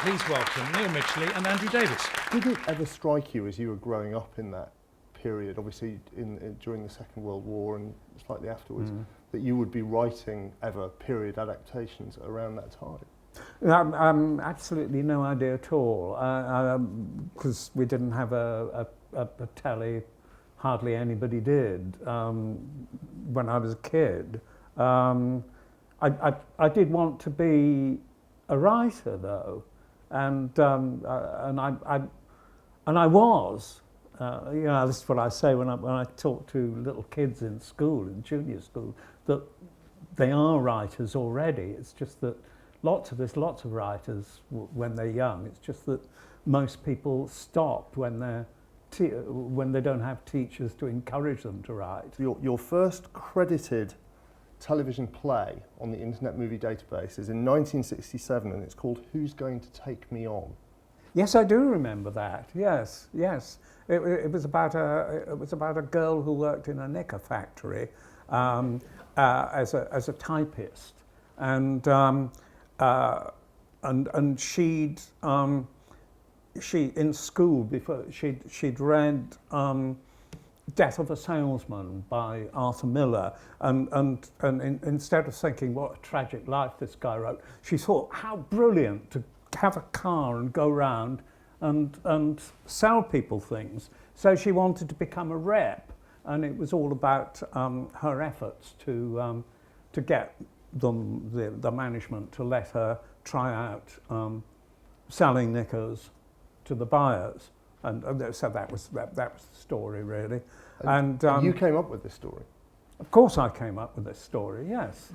Please welcome Neil Midgley and Andrew Davies. Did it ever strike you as you were growing up in that period, obviously during the Second World War and slightly afterwards, that you would be writing ever period adaptations around that time? Absolutely no idea at all, because we didn't have a telly, hardly anybody did when I was a kid. I did want to be a writer though, and I was. You know, this is what I say when I talk to little kids in school, in junior school, that they are writers already. It's just that there's lots of writers when they're young. It's just that most people stop when they don't have teachers to encourage them to write. Your first credited television play on the Internet Movie Database is in 1967, and it's called Who's Going to Take Me On? Yes, I do remember that. Yes. It was about a girl who worked in a knicker factory as a typist, and she in school before she'd read Death of a Salesman by Arthur Miller, and instead of thinking what a tragic life this guy wrote, she thought how brilliant to have a car and go around and sell people things. So she wanted to become a rep, and it was all about her efforts to get the management to let her try out selling knickers to the buyers. And so that was the story, really. And you came up with this story? Of course I came up with this story, yes.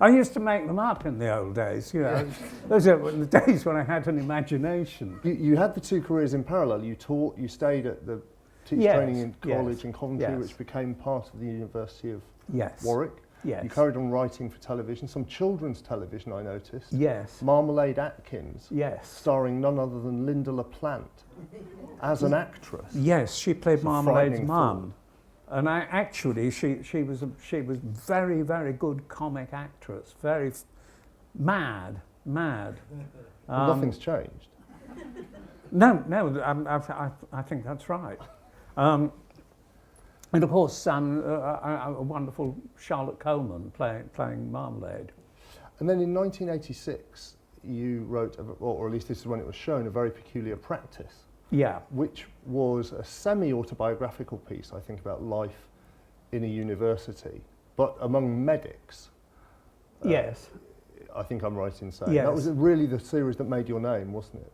I used to make them up in the old days, you know. Those are the days when I had an imagination. You had the two careers in parallel. You taught, you stayed at the teacher training in college in Coventry, which became part of the University of Warwick. Yes. You carried on writing for television, some children's television I noticed. Yes. Marmalade Atkins. Yes. Starring none other than Linda LaPlante as an actress. Yes, she played Marmalade's mum. And she was very, very good comic actress, very mad. Well, nothing's changed. No, I think that's right. And of course, a wonderful Charlotte Coleman playing Marmalade. And then in 1986, you wrote, or at least this is when it was shown, A Very Peculiar Practice. Yeah. Which was a semi-autobiographical piece, I think, about life in a university, but among medics. Yes. I think I'm right in saying. Yes. That was really the series that made your name, wasn't it?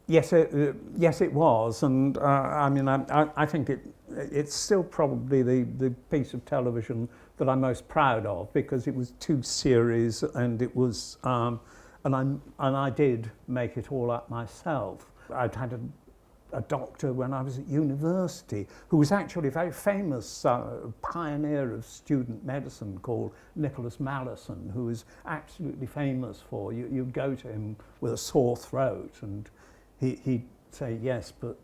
Yes, it was, and I mean, I think it's still probably the piece of television that I'm most proud of, because it was 2 series, and it was, and I did make it all up myself. I'd had a doctor when I was at university who was actually a very famous pioneer of student medicine called Nicholas Mallison, who was absolutely famous for, you'd go to him with a sore throat and he'd say, yes, but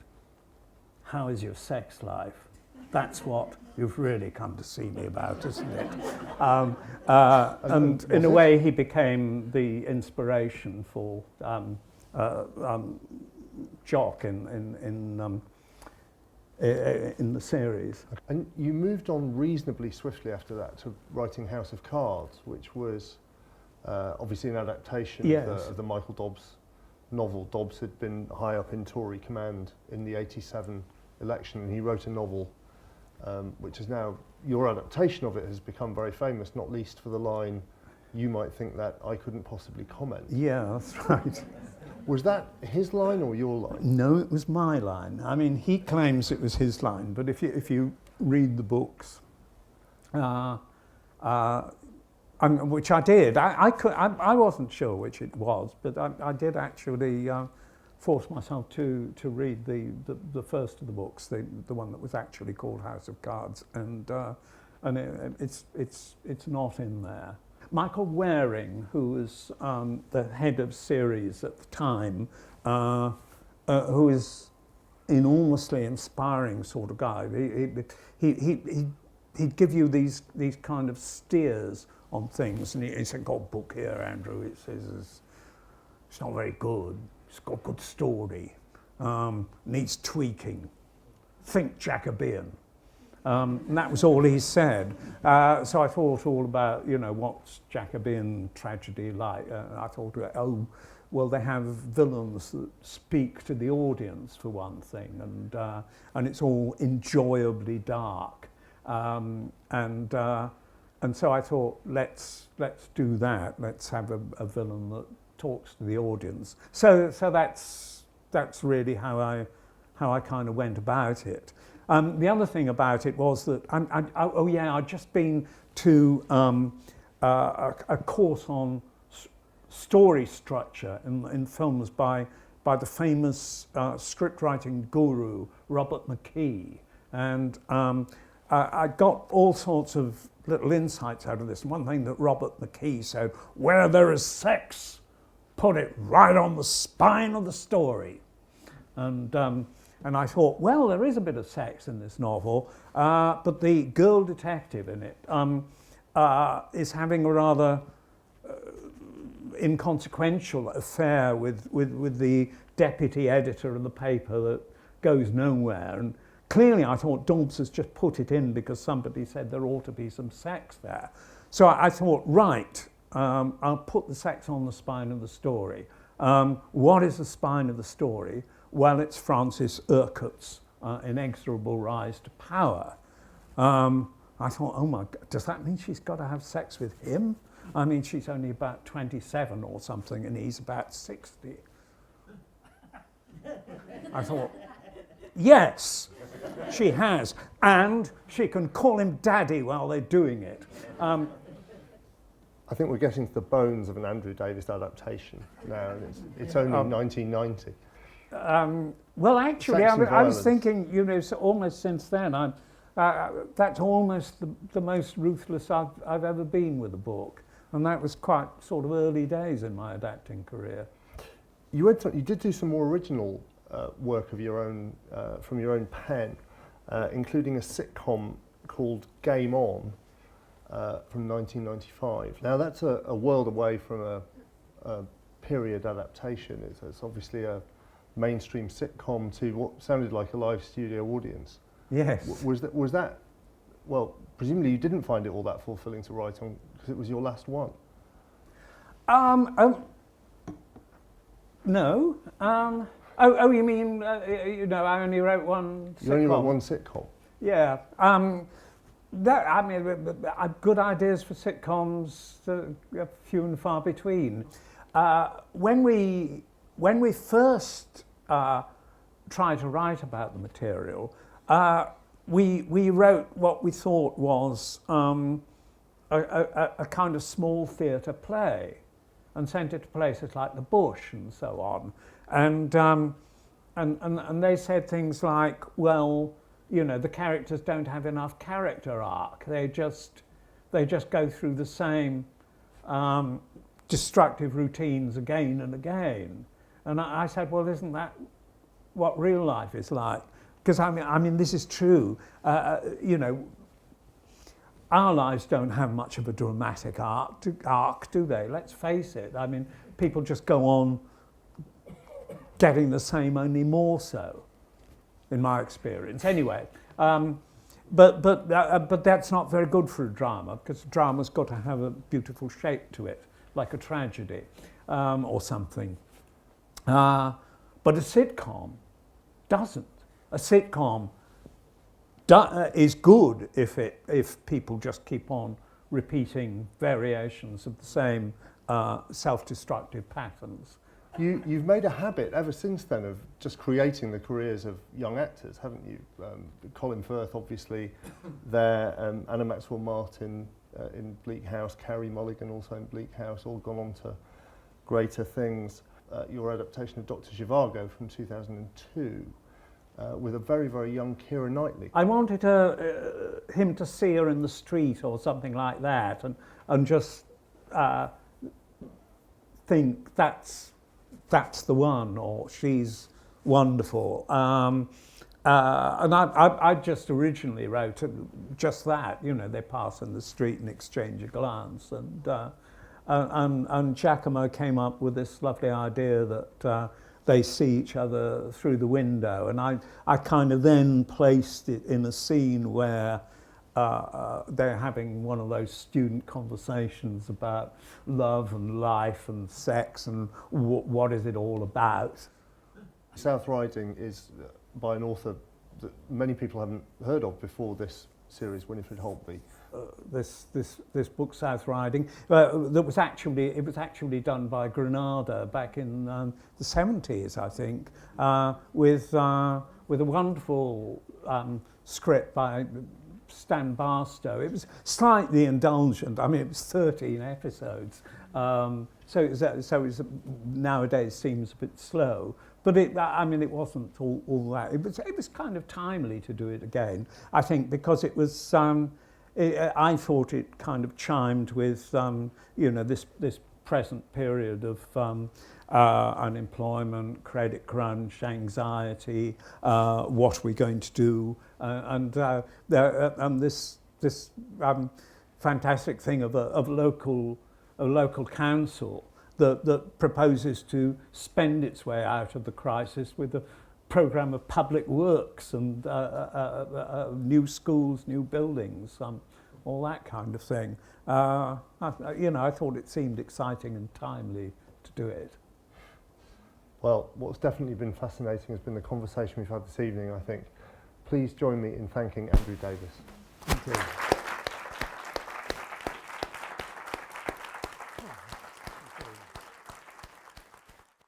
how is your sex life? That's what you've really come to see me about, isn't it? And in a way, he became the inspiration for Jock in the series. And you moved on reasonably swiftly after that to writing House of Cards, which was obviously an adaptation of the Michael Dobbs novel. Dobbs had been high up in Tory command in the '87 election, and he wrote a novel which is now, your adaptation of it has become very famous, not least for the line, "You might think that I couldn't possibly comment." Yeah, that's right. Was that his line or your line? No, it was my line. I mean, he claims it was his line, but if you read the books, which I did, I wasn't sure which it was, but I did actually force myself to read the first of the books, the one that was actually called House of Cards, and it's not in there. Michael Waring, who was the head of series at the time, who is enormously inspiring sort of guy. He'd give you these kind of steers on things, and he said, "Got a book here, Andrew." It says it's not very good. It's got a good story. Needs tweaking. Think Jacobean. And that was all he said. So I thought all about, what's Jacobean tragedy like? I thought, well, they have villains that speak to the audience for one thing, and it's all enjoyably dark. And so I thought, let's do that. Let's have a villain that talks to the audience. So that's really how I kind of went about it. The other thing about it was that I'd just been to a course on story structure in films by the famous script writing guru Robert McKee, and I got all sorts of little insights out of this. One thing that Robert McKee said: where there is sex, put it right on the spine of the story. And I thought, well, there is a bit of sex in this novel, but the girl detective in it is having a rather inconsequential affair with the deputy editor of the paper that goes nowhere. And clearly I thought Dobbs has just put it in because somebody said there ought to be some sex there. So I thought, right, I'll put the sex on the spine of the story. What is the spine of the story? Well, it's Francis Urquhart's inexorable rise to power. I thought, oh my God, does that mean she's got to have sex with him? I mean, she's only about 27 or something, and he's about 60. I thought, yes, she has. And she can call him daddy while they're doing it. I think we're getting to the bones of an Andrew Davies adaptation now. It's only 1990. Well, actually, I was thinking, so almost since then, that's almost the most ruthless I've ever been with a book. And that was quite sort of early days in my adapting career. You did do some more original work of your own, from your own pen, including a sitcom called Game On from 1995. Now, that's a world away from a period adaptation. It's obviously a mainstream sitcom to what sounded like a live studio audience. Yes. Was that, well, presumably you didn't find it all that fulfilling to write on because it was your last one? No. You mean, I only wrote one sitcom? You only wrote one sitcom? Yeah. Good ideas for sitcoms, few and far between. When we first tried to write about the material, we wrote what we thought was a kind of small theatre play, and sent it to places like the Bush and so on. And they said things like, well, the characters don't have enough character arc. They just go through the same destructive routines again and again. And I said, well, isn't that what real life is like? Because I mean, this is true. Our lives don't have much of a dramatic arc, do they? Let's face it. I mean, people just go on getting the same, only more so, in my experience. Anyway, but that's not very good for a drama, because a drama's got to have a beautiful shape to it, like a tragedy or something. But a sitcom doesn't. A sitcom is good if people just keep on repeating variations of the same self-destructive patterns. You've made a habit ever since then of just creating the careers of young actors, haven't you? Colin Firth, obviously, there, Anna Maxwell Martin in Bleak House, Carey Mulligan also in Bleak House, all gone on to greater things. Your adaptation of Dr. Zhivago from 2002. With a very, very young Keira Knightley. I wanted him to see her in the street or something like that, and just think that's the one, or she's wonderful. And I just originally wrote just that. They pass in the street and exchange a glance, and Giacomo came up with this lovely idea that they see each other through the window, and I kind of then placed it in a scene where they're having one of those student conversations about love and life and sex and what is it all about. South Riding is by an author that many people haven't heard of before this series, Winifred Holtby. This book, South Riding, it was actually done by Granada back in the 70s, I think, with a wonderful script by Stan Barstow. It was slightly indulgent. I mean, it was 13 episodes, so it was nowadays seems a bit slow. But it wasn't all that. It was kind of timely to do it again, I think, because it was. I thought it kind of chimed with this present period of unemployment, credit crunch, anxiety, what we're going to do, and this fantastic thing of a local council that proposes to spend its way out of the crisis with a programme of public works and new schools, new buildings, all that kind of thing. I thought it seemed exciting and timely to do it. Well, what's definitely been fascinating has been the conversation we've had this evening, I think. Please join me in thanking Andrew Davies. Thank you.